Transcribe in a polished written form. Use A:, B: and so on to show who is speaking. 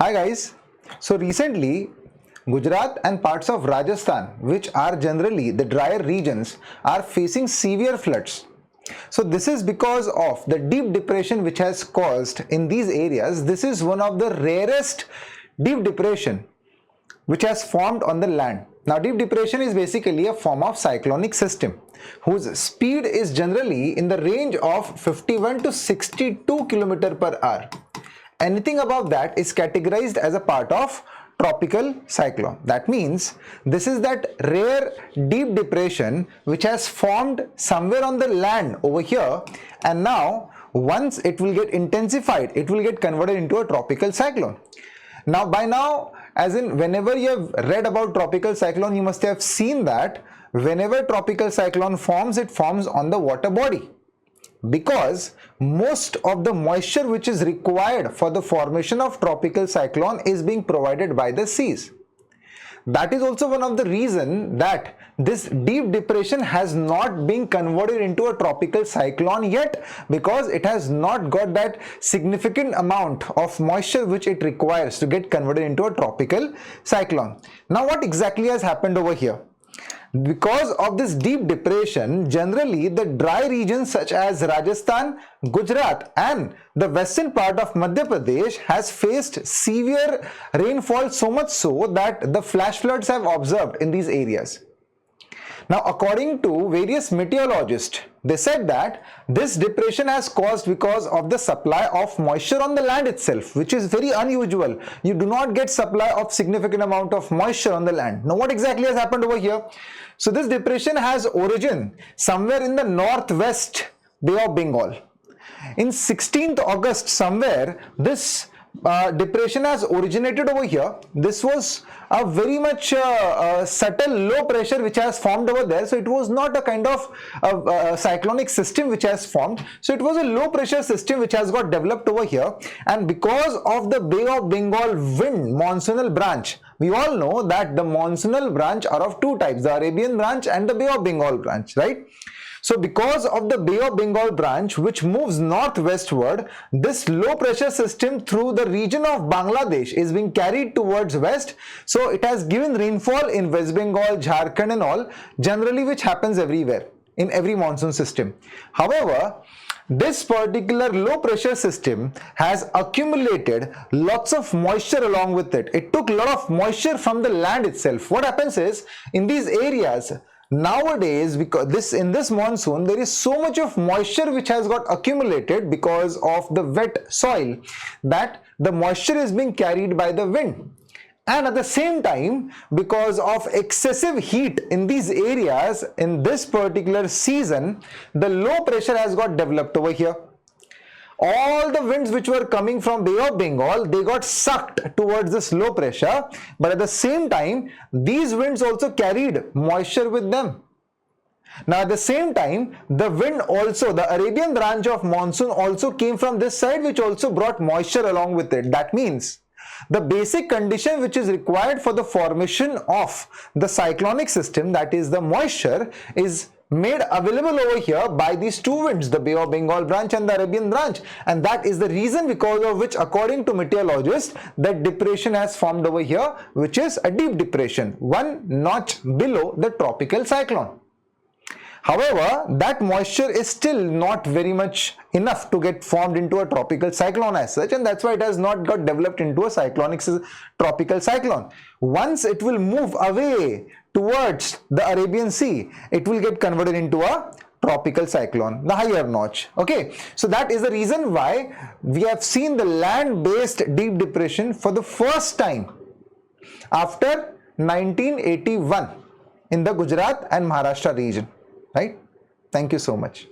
A: Hi guys. So recently, Gujarat and parts of Rajasthan, which are generally the drier regions, are facing severe floods. So this is because of the deep depression which has caused in these areas. This is one of the rarest deep depression which has formed on the land. Now, deep depression is basically a form of cyclonic system whose speed is generally in the range of 51 to 62 km per hour. Anything above that is categorized as a part of tropical cyclone. That means this is that rare deep depression which has formed somewhere on the land over here, and now once it will get intensified, it will get converted into a tropical cyclone. Now, by now, as in whenever you have read about tropical cyclone, you must have seen that whenever tropical cyclone forms, it forms on the water body, because most of the moisture which is required for the formation of tropical cyclone is being provided by the seas. That is also one of the reasons that this deep depression has not been converted into a tropical cyclone yet, because it has not got that significant amount of moisture which it requires to get converted into a tropical cyclone. Now, what exactly has happened over here? Because of this deep depression, generally the dry regions such as Rajasthan, Gujarat and the western part of Madhya Pradesh has faced severe rainfall, so much so that the flash floods have observed in these areas. Now, according to various meteorologists, they said that this depression has caused because of the supply of moisture on the land itself, which is very unusual. You do not get supply of significant amount of moisture on the land. Now, what exactly has happened over here? So, this depression has origin somewhere in the northwest Bay of Bengal. In 16th August somewhere, this depression has originated over here. This was a very much subtle low pressure which has formed over there. So it was not a kind of cyclonic system which has formed. So it was a low pressure system which has got developed over here, and because of the Bay of Bengal wind monsoonal branch, we all know that the monsoonal branch are of two types, the Arabian branch and the Bay of Bengal branch, right? So because of the Bay of Bengal branch which moves northwestward, this low pressure system through the region of Bangladesh is being carried towards west. So it has given rainfall in West Bengal, Jharkhand and all, generally, which happens everywhere in every monsoon system. However, this particular low pressure system has accumulated lots of moisture along with it. It took a lot of moisture from the land itself. What happens is, in these areas nowadays, because in this monsoon there is so much of moisture which has got accumulated because of the wet soil, that the moisture is being carried by the wind. And at the same time, because of excessive heat in these areas in this particular season, the low pressure has got developed over here. All the winds which were coming from Bay of Bengal, they got sucked towards this low pressure, but at the same time, these winds also carried moisture with them. Now, at the same time, the wind also, the Arabian branch of monsoon also came from this side, which also brought moisture along with it. That means the basic condition which is required for the formation of the cyclonic system, that is the moisture, is made available over here by these two winds, the Bay of Bengal branch and the Arabian branch, and that is the reason because of which, according to meteorologists, that depression has formed over here, which is a deep depression, one notch below the tropical cyclone. However, that moisture is still not very much enough to get formed into a tropical cyclone as such, and that's why it has not got developed into a tropical cyclone. Once it will move away towards the Arabian Sea, it will get converted into a tropical cyclone, the higher notch. Okay, so that is the reason why we have seen the land-based deep depression for the first time after 1981 in the Gujarat and Maharashtra region. Right? Thank you so much.